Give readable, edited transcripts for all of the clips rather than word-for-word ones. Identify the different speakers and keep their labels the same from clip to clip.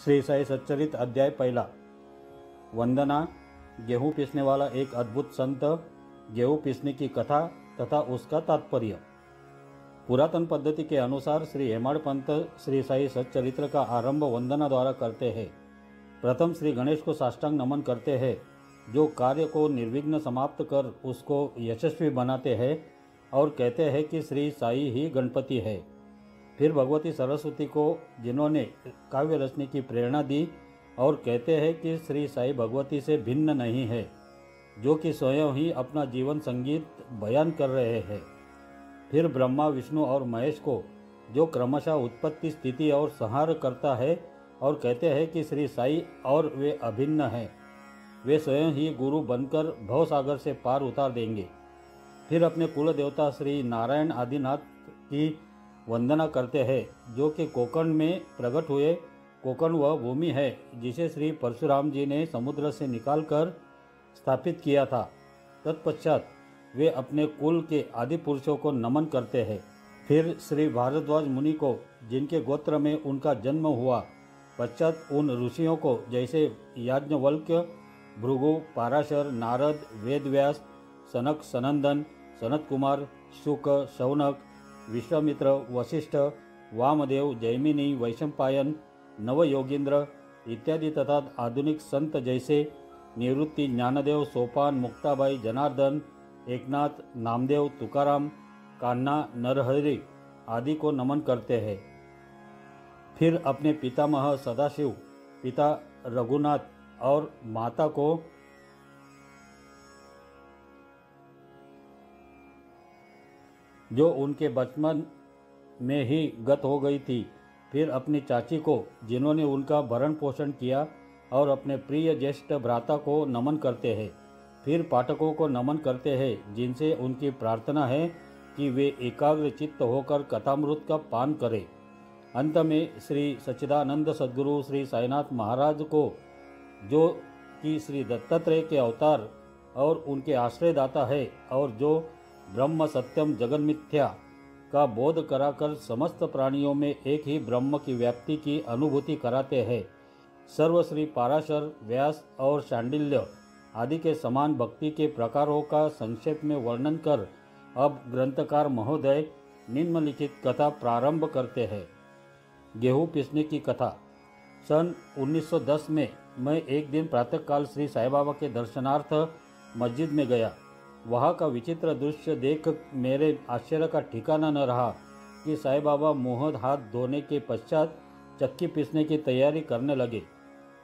Speaker 1: श्री साई सच्चरित अध्याय पहला। वंदना। गेहूं पीसने वाला एक अद्भुत संत, गेहूं पीसने की कथा तथा उसका तात्पर्य। पुरातन पद्धति के अनुसार श्री हेमाड़ पंत श्री साई सच्चरित्र का आरंभ वंदना द्वारा करते हैं। प्रथम श्री गणेश को साष्टांग नमन करते हैं, जो कार्य को निर्विघ्न समाप्त कर उसको यशस्वी बनाते हैं, और कहते हैं कि श्री साई ही गणपति है। फिर भगवती सरस्वती को, जिन्होंने काव्य रचने की प्रेरणा दी, और कहते हैं कि श्री साई भगवती से भिन्न नहीं है, जो कि स्वयं ही अपना जीवन संगीत बयान कर रहे हैं। फिर ब्रह्मा, विष्णु और महेश को, जो क्रमशः उत्पत्ति, स्थिति और संहार करता है, और कहते हैं कि श्री साई और वे अभिन्न हैं, वे स्वयं ही गुरु बनकर भवसागर से पार उतार देंगे। फिर अपने कुल देवता श्री नारायण आदिनाथ की वंदना करते हैं, जो कि कोकण में प्रकट हुए। कोकण वह भूमि है जिसे श्री परशुराम जी ने समुद्र से निकालकर स्थापित किया था। तत्पश्चात वे अपने कुल के आदि पुरुषों को नमन करते हैं। फिर श्री भारद्वाज मुनि को, जिनके गोत्र में उनका जन्म हुआ, पश्चात उन ऋषियों को, जैसे याज्ञवल्क्य, भृगु, पाराशर, नारद, वेदव्यास, सनक, सनंदन, सनत कुमार, शुक, शौनक, विश्वामित्र, वशिष्ठ, वामदेव, जैमिनी, वैशंपायन, नवयोगींद्र इत्यादि तथा आधुनिक संत जैसे निवृत्ति, ज्ञानदेव, सोपान, मुक्ताबाई, जनार्दन, एकनाथ, नामदेव, तुकाराम, कान्हा, नरहरि आदि को नमन करते हैं। फिर अपने पितामह सदाशिव, पिता रघुनाथ और माता को, जो उनके बचपन में ही गत हो गई थी। फिर अपनी चाची को, जिन्होंने उनका भरण पोषण किया, और अपने प्रिय ज्येष्ठ भ्राता को नमन करते हैं। फिर पाठकों को नमन करते हैं, जिनसे उनकी प्रार्थना है कि वे एकाग्र चित्त होकर कथामृत का पान करें। अंत में श्री सच्चिदानंद सद्गुरु श्री साईनाथ महाराज को, जो कि श्री दत्तात्रेय के अवतार और उनके आश्रयदाता है, और जो ब्रह्म सत्यम जगन मिथ्या का बोध कराकर समस्त प्राणियों में एक ही ब्रह्म की व्याप्ति की अनुभूति कराते हैं, सर्वश्री पाराशर, व्यास और शांडिल्य आदि के समान भक्ति के प्रकारों का संक्षेप में वर्णन कर अब ग्रंथकार महोदय निम्नलिखित कथा प्रारंभ करते हैं। गेहूं पीसने की कथा। सन 1910 में मैं एक दिन प्रातःकाल श्री साई बाबा के दर्शनार्थ मस्जिद में गया। वहाँ का विचित्र दृश्य देख मेरे आश्चर्य का ठिकाना न रहा कि साई बाबा मुँह हाथ धोने के पश्चात चक्की पीसने की तैयारी करने लगे।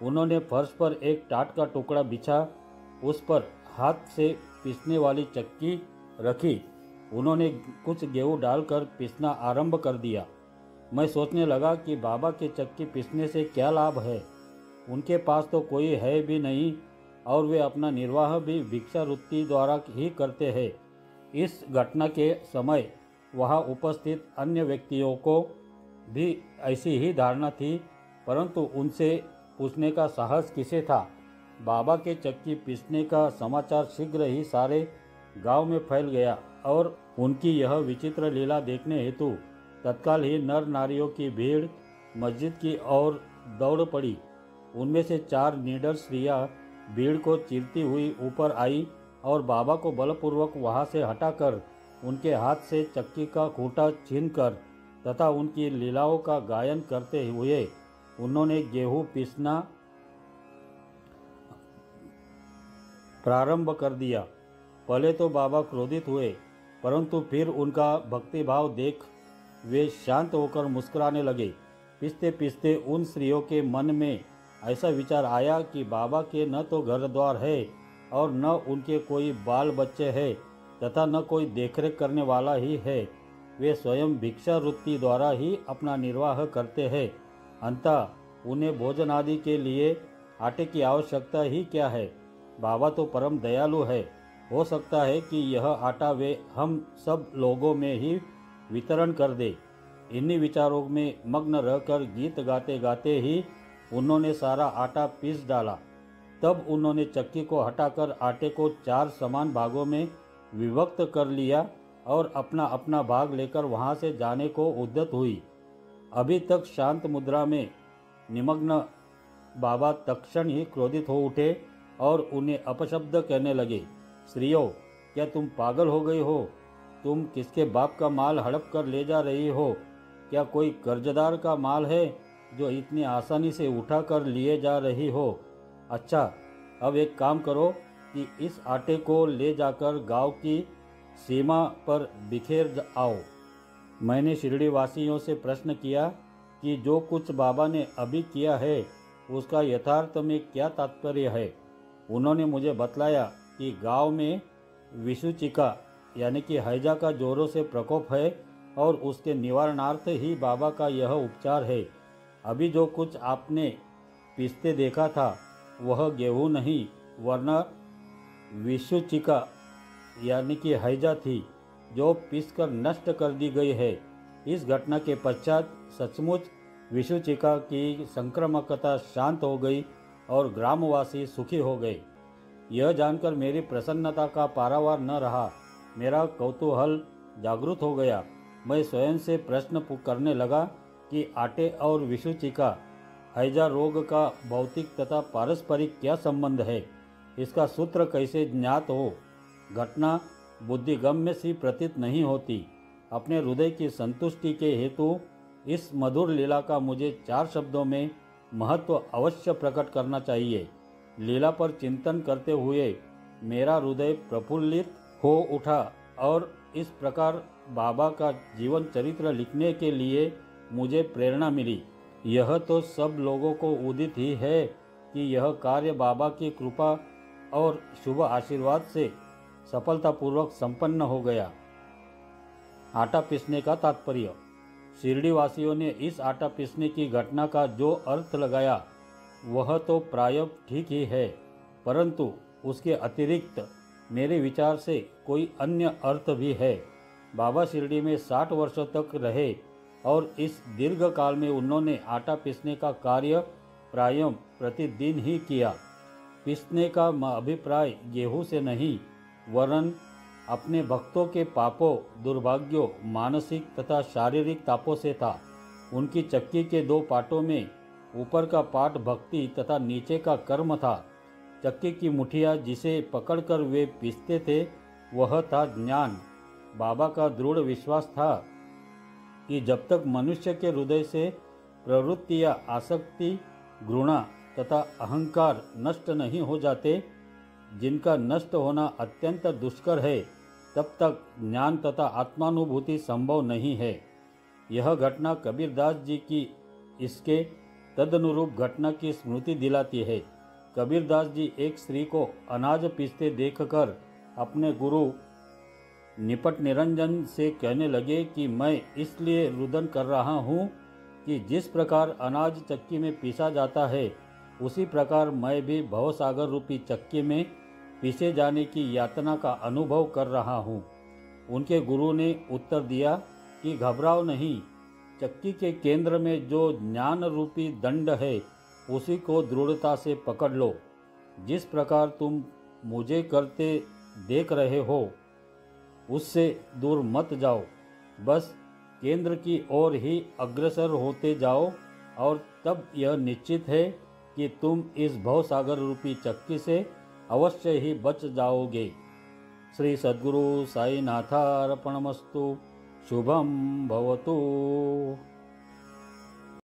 Speaker 1: उन्होंने फर्श पर एक टाट का टुकड़ा बिछा, उस पर हाथ से पीसने वाली चक्की रखी। उन्होंने कुछ गेहूं डालकर पीसना आरंभ कर दिया। मैं सोचने लगा कि बाबा के चक्की पीसने से क्या लाभ है। उनके पास तो कोई है भी नहीं, और वे अपना निर्वाह भी भिक्षावृत्ति द्वारा ही करते हैं। इस घटना के समय वहाँ उपस्थित अन्य व्यक्तियों को भी ऐसी ही धारणा थी, परंतु उनसे पूछने का साहस किसे था। बाबा के चक्की पीसने का समाचार शीघ्र ही सारे गांव में फैल गया, और उनकी यह विचित्र लीला देखने हेतु तत्काल ही नर नारियों की भीड़ मस्जिद की ओर दौड़ पड़ी। उनमें से 4 निडर स्त्रियां भीड़ को चीरती हुई ऊपर आई, और बाबा को बलपूर्वक वहां से हटाकर उनके हाथ से चक्की का खूंटा छीनकर तथा उनकी लीलाओं का गायन करते हुए उन्होंने गेहूं पीसना प्रारंभ कर दिया। पहले तो बाबा क्रोधित हुए, परंतु फिर उनका भक्तिभाव देख वे शांत होकर मुस्कुराने लगे। पीसते पीसते उन स्त्रियों के मन में ऐसा विचार आया कि बाबा के न तो घर द्वार है, और न उनके कोई बाल बच्चे हैं, तथा न कोई देखरेख करने वाला ही है। वे स्वयं भिक्षावृत्ति द्वारा ही अपना निर्वाह करते हैं। अंततः उन्हें भोजन आदि के लिए आटे की आवश्यकता ही क्या है। बाबा तो परम दयालु है, हो सकता है कि यह आटा वे हम सब लोगों में ही वितरण कर दे। इन्हीं विचारों में मग्न रहकर गीत गाते गाते ही उन्होंने सारा आटा पीस डाला। तब उन्होंने चक्की को हटाकर आटे को 4 समान भागों में विभक्त कर लिया, और अपना अपना भाग लेकर वहां से जाने को उद्यत हुई। अभी तक शांत मुद्रा में निमग्न बाबा तत्क्षण ही क्रोधित हो उठे और उन्हें अपशब्द कहने लगे। स्त्रियों, क्या तुम पागल हो गई हो? तुम किसके बाप का माल हड़प कर ले जा रही हो? क्या कोई कर्जदार का माल है जो इतनी आसानी से उठा कर लिए जा रही हो? अच्छा, अब एक काम करो कि इस आटे को ले जाकर गांव की सीमा पर बिखेर आओ। मैंने शिरडी वासियों से प्रश्न किया कि जो कुछ बाबा ने अभी किया है उसका यथार्थ में क्या तात्पर्य है। उन्होंने मुझे बतलाया कि गांव में विषुचिका यानी कि हैजा का जोरों से प्रकोप है और उसके निवारणार्थ ही बाबा का यह उपचार है। अभी जो कुछ आपने पीसते देखा था वह गेहूं नहीं वरना विषुचिका यानी कि हैजा थी जो पीसकर नष्ट कर दी गई है। इस घटना के पश्चात सचमुच विषुचिका की संक्रामकता शांत हो गई और ग्रामवासी सुखी हो गए। यह जानकर मेरी प्रसन्नता का पारावार न रहा। मेरा कौतूहल जागृत हो गया। मैं स्वयं से प्रश्न करने लगा कि आटे और विषुचिका हैजा रोग का भौतिक तथा पारस्परिक क्या संबंध है, इसका सूत्र कैसे ज्ञात हो। घटना बुद्धिगम्य सी प्रतीत नहीं होती। अपने हृदय की संतुष्टि के हेतु इस मधुर लीला का मुझे 4 शब्दों में महत्व अवश्य प्रकट करना चाहिए। लीला पर चिंतन करते हुए मेरा हृदय प्रफुल्लित हो उठा और इस प्रकार बाबा का जीवन चरित्र लिखने के लिए मुझे प्रेरणा मिली। यह तो सब लोगों को उदित ही है कि यह कार्य बाबा की कृपा और शुभ आशीर्वाद से सफलतापूर्वक संपन्न हो गया। आटा पीसने का तात्पर्य। शिरडी वासियों ने इस आटा पीसने की घटना का जो अर्थ लगाया वह तो प्राय ठीक ही है, परंतु उसके अतिरिक्त मेरे विचार से कोई अन्य अर्थ भी है। बाबा शिरडी में 60 वर्षों तक रहे और इस दीर्घ काल में उन्होंने आटा पीसने का कार्य प्रायः प्रतिदिन ही किया। पीसने का अभिप्राय गेहूं से नहीं वरन अपने भक्तों के पापों, दुर्भाग्यों, मानसिक तथा शारीरिक तापों से था। उनकी चक्की के 2 पाटों में ऊपर का पाट भक्ति तथा नीचे का कर्म था। चक्की की मुठिया जिसे पकड़कर वे पीसते थे वह था ज्ञान। बाबा का दृढ़ विश्वास था कि जब तक मनुष्य के हृदय से प्रवृत्तियाँ, आसक्ति, घृणा तथा अहंकार नष्ट नहीं हो जाते, जिनका नष्ट होना अत्यंत दुष्कर है, तब तक ज्ञान तथा आत्मानुभूति संभव नहीं है। यह घटना कबीरदास जी की इसके तदनुरूप घटना की स्मृति दिलाती है। कबीरदास जी एक स्त्री को अनाज पीसते देखकर अपने गुरु निपट निरंजन से कहने लगे कि मैं इसलिए रुदन कर रहा हूँ कि जिस प्रकार अनाज चक्की में पीसा जाता है उसी प्रकार मैं भी भवसागर रूपी चक्की में पीसे जाने की यातना का अनुभव कर रहा हूँ। उनके गुरु ने उत्तर दिया कि घबराओ नहीं, चक्की के केंद्र में जो ज्ञान रूपी दंड है उसी को दृढ़ता से पकड़ लो। जिस प्रकार तुम मुझे करते देख रहे हो उससे दूर मत जाओ, बस केंद्र की ओर ही अग्रसर होते जाओ और तब यह निश्चित है कि तुम इस भवसागर रूपी चक्की से अवश्य ही बच जाओगे। श्री सद्गुरु साईनाथार्पणमस्तु। शुभम भवतु।